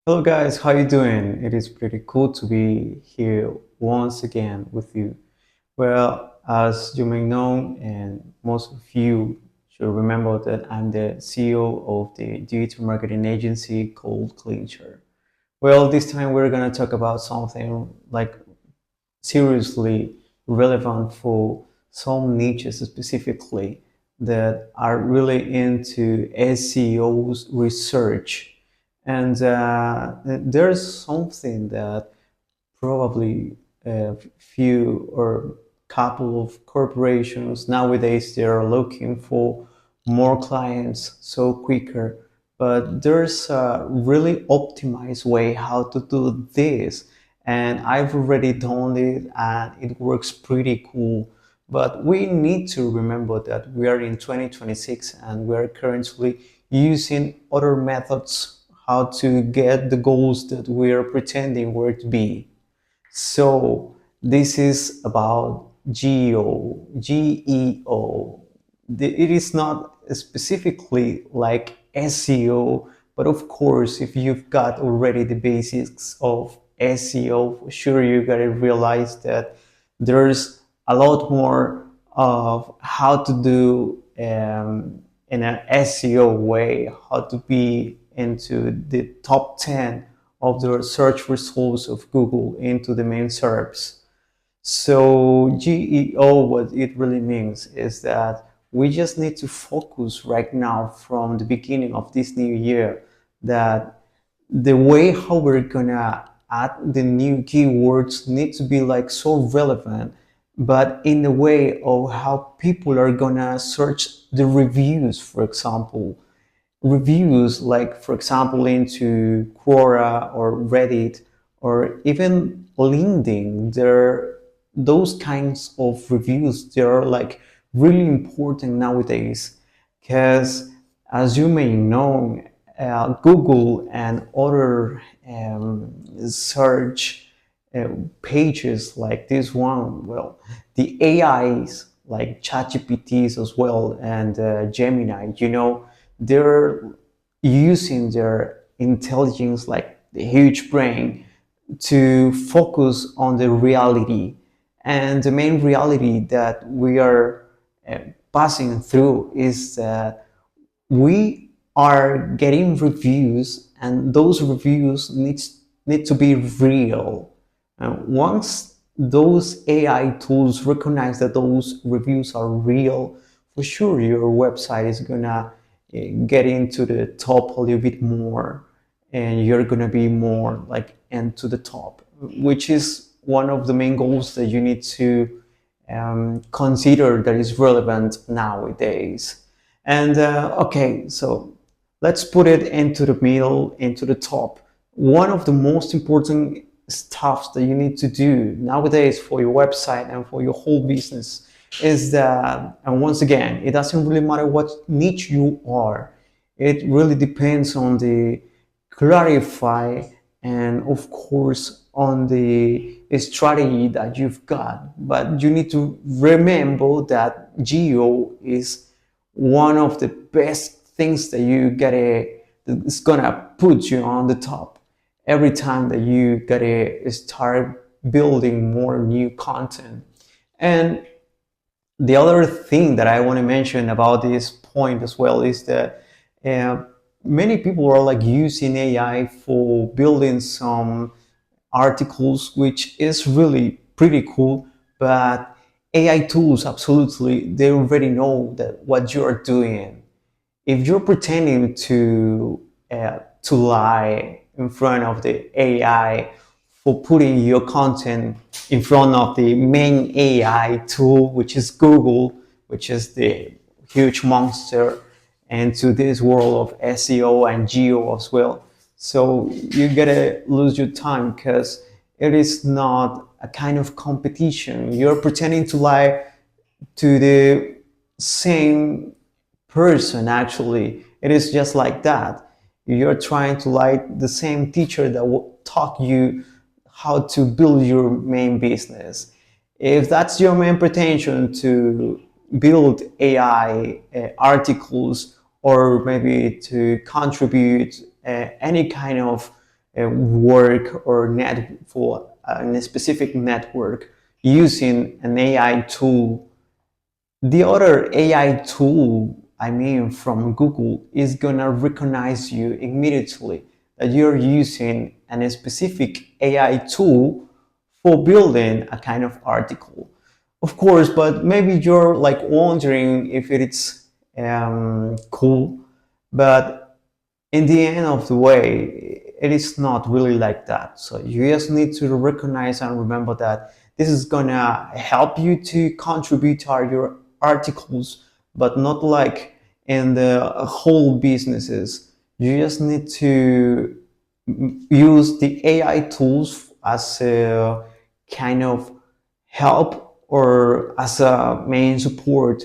Hello guys, how you doing? It is pretty cool to be here once again with you. Well, as you may know, and most of you should remember that I'm the CEO of the digital marketing agency called Clincher. Well, this time we're gonna talk about something like seriously relevant for some niches specifically that are really into SEO's research. And there's something that probably a few or couple of corporations nowadays they are looking for more clients so quicker, but there's a really optimized way how to do this, and I've already done it and it works pretty cool. But we need to remember that we are in 2026 and we are currently using other methods how to get the goals that we are pretending we're to be. So this is about GEO, GEO. It is not specifically like SEO, but of course, if you've got already the basics of SEO, for sure you gotta realize that there's a lot more of how to do in an SEO way, how to be into the top 10 of the search results of Google into the main SERPs. So GEO, what it really means is that we just need to focus right now from the beginning of this new year that the way how we're gonna add the new keywords need to be like so relevant, but in the way of how people are gonna search the reviews, for example reviews like for example into Quora or Reddit or even LinkedIn. There those kinds of reviews, they are like really important nowadays because, as you may know, Google and other search uh, pages like this one, well, the AIs like ChatGPTs as well and Gemini, they're using their intelligence, like the huge brain, to focus on the reality. And the main reality that we are uh, passing through is that we are getting reviews, and those reviews need to be real. Once those AI tools recognize that those reviews are real, for sure your website is gonna get into the top a little bit more, and you're gonna be more like into the top, which is one of the main goals that you need to consider that is relevant nowadays. And okay, so let's put it into the middle, into the top. One of the most important stuffs that you need to do nowadays for your website and for your whole business is that, and once again, it doesn't really matter what niche you are. It really depends on the clarify and of course on the strategy that you've got. But you need to remember that geo is one of the best things that you gotta it's gonna put you on the top every time that you gotta start building more new content. And the other thing that I want to mention about this point as well is that uh, many people are like using AI for building some articles, which is really pretty cool. But AI tools, absolutely, they already know that what you are doing. If you're pretending to lie in front of the AI for putting your content in front of the main AI tool, which is Google, which is the huge monster, and to this world of SEO and GEO as well. So you gotta lose your time because it is not a kind of competition. You're pretending to lie to the same person. Actually, it is just like that. You're trying to like the same teacher that will taught you how to build your main business. If that's your main pretension to build AI articles or maybe to contribute any kind of work or net for a specific network using an AI tool, the other AI tool, I mean, from Google, is gonna recognize you immediately that you're using a specific AI tool for building a kind of article. Of course, but maybe you're like wondering if it's cool, but in the end of the way, it is not really like that. So you just need to recognize and remember that this is gonna help you to contribute to your articles, but not like in the whole businesses. You just need to use the AI tools as a kind of help or as a main support,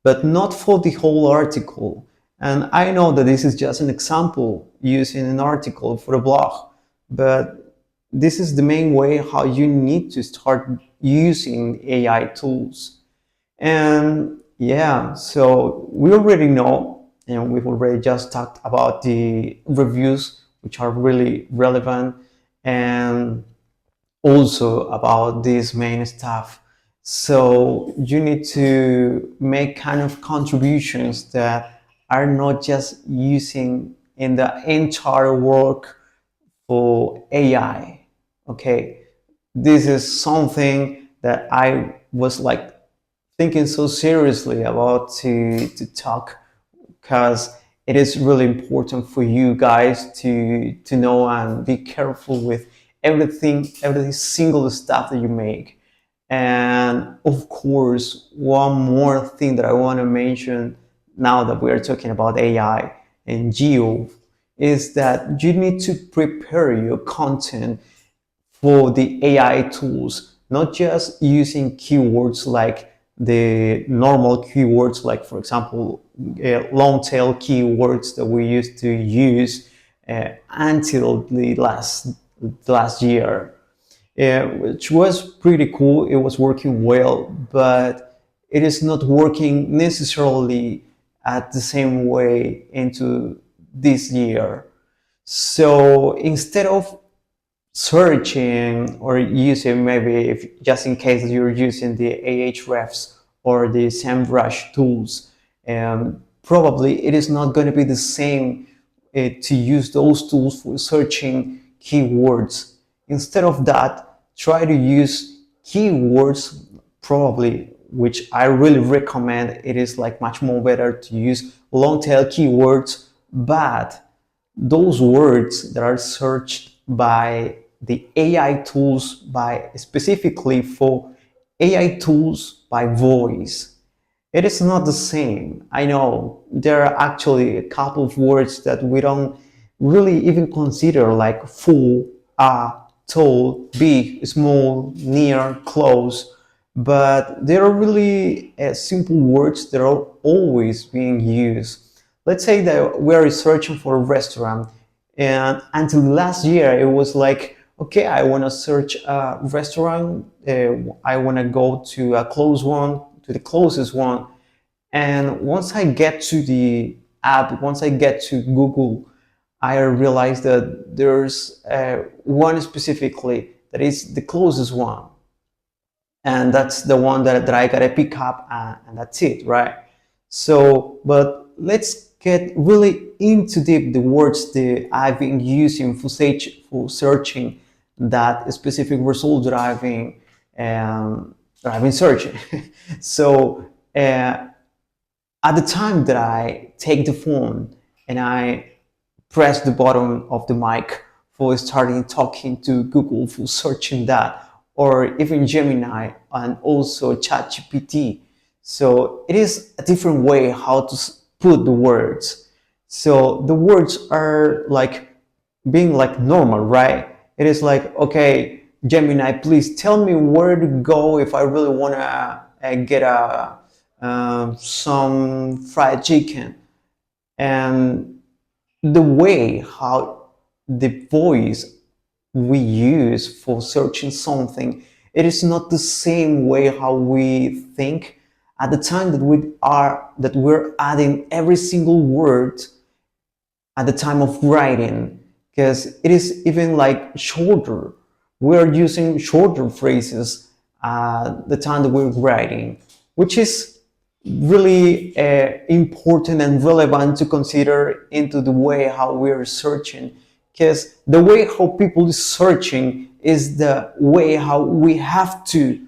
but not for the whole article. And I know that this is just an example using an article for a blog, but this is the main way how you need to start using AI tools. And yeah, so we already know, and we've already just talked about the reviews, which are really relevant, and also about this main stuff. So you need to make kind of contributions that are not just using in the entire work for AI. Okay, this is something that I was like thinking so seriously about to talk, because it is really important for you guys to know and be careful with every single stuff that you make. And of course, one more thing that I want to mention now that we are talking about AI and GEO is that you need to prepare your content for the AI tools, not just using keywords like the normal keywords, like for example, long tail keywords that we used to use until the last year, which was pretty cool. It was working well, but it is not working necessarily at the same way into this year. So instead of searching or using, maybe if just in case you're using the Ahrefs or the SEMrush tools, probably it is not going to be the same to use those tools for searching keywords. Instead of that, try to use keywords, probably, which I really recommend. It is like much more better to use long tail keywords, but those words that are searched by the AI tools, by specifically for AI tools by voice, it is not the same. I know there are actually a couple of words that we don't really even consider, like full, tall, big, small, near, close, but they are really simple words that are always being used. Let's say that we are researching for a restaurant, and until last year it was like, okay, I want to search a restaurant, I want to go to a close one, to the closest one. And once I get to the app, once I get to Google, I realized that there's one specifically that is the closest one, and that's the one that I gotta pick up, and that's it, right? So, but let's get really into deep the words that I've been using for searching that specific result that I've been searching. So at the time that I take the phone and I press the button of the mic for starting talking to Google, for searching that, or even Gemini and also ChatGPT. So it is a different way how to put the words. So the words are like being like normal, right? It is like, okay, Gemini, please tell me where to go if I really want to get some fried chicken. And the way how the voice we use for searching something, it is not the same way how we think at the time that we're adding every single word at the time of writing, because it is even like shorter. We're using shorter phrases the time that we're writing, which is really important and relevant to consider into the way how we're searching, because the way how people is searching is the way how we have to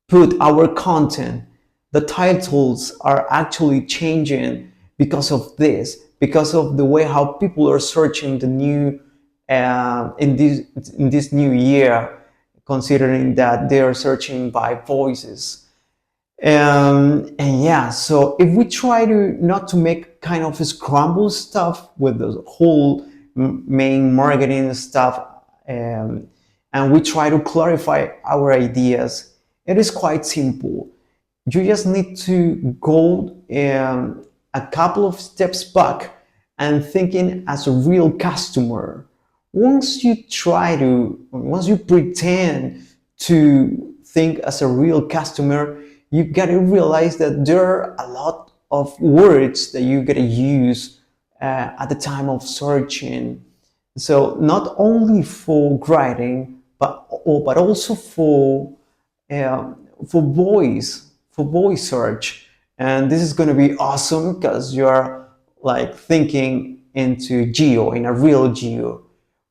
put our content. The titles are actually changing because of this, because of the way how people are searching the new in this new year, considering that they are searching by voices. And yeah, so if we try to not to make kind of scramble stuff with the whole main marketing stuff, and we try to clarify our ideas, it is quite simple. You just need to go a couple of steps back and thinking as a real customer. Once you pretend to think as a real customer, you gotta realize that there are a lot of words that you gotta use at the time of searching. So not only for writing, but also uh, for voice search. And this is going to be awesome because you're like thinking into geo, in a real geo.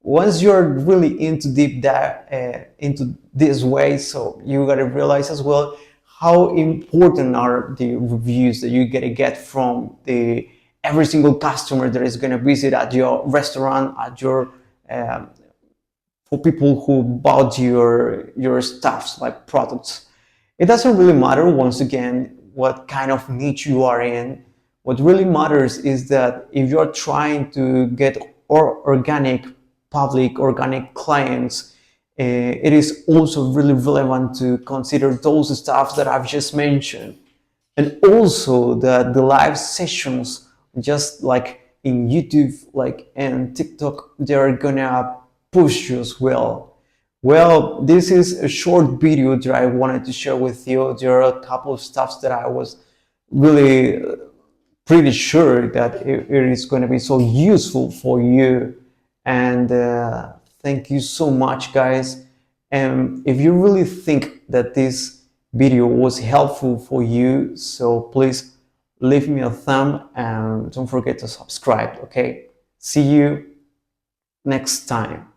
Once you're really into deep dive into this way, so you got to realize as well how important are the reviews that you get from the every single customer that is going to visit at your restaurant, at your um, for people who bought your stuffs like products. It doesn't really matter, once again, what kind of niche you are in. What really matters is that if you're trying to get organic public, organic clients, it is also really relevant to consider those stuff that I've just mentioned. And also the live sessions, just like in YouTube, like and TikTok, they're gonna push you as well. Well, this is a short video that I wanted to share with you. There are a couple of stuffs that I was really pretty sure that it is going to be so useful for you. And thank you so much, guys. And if you really think that this video was helpful for you, so please leave me a thumb and don't forget to subscribe. Okay, see you next time.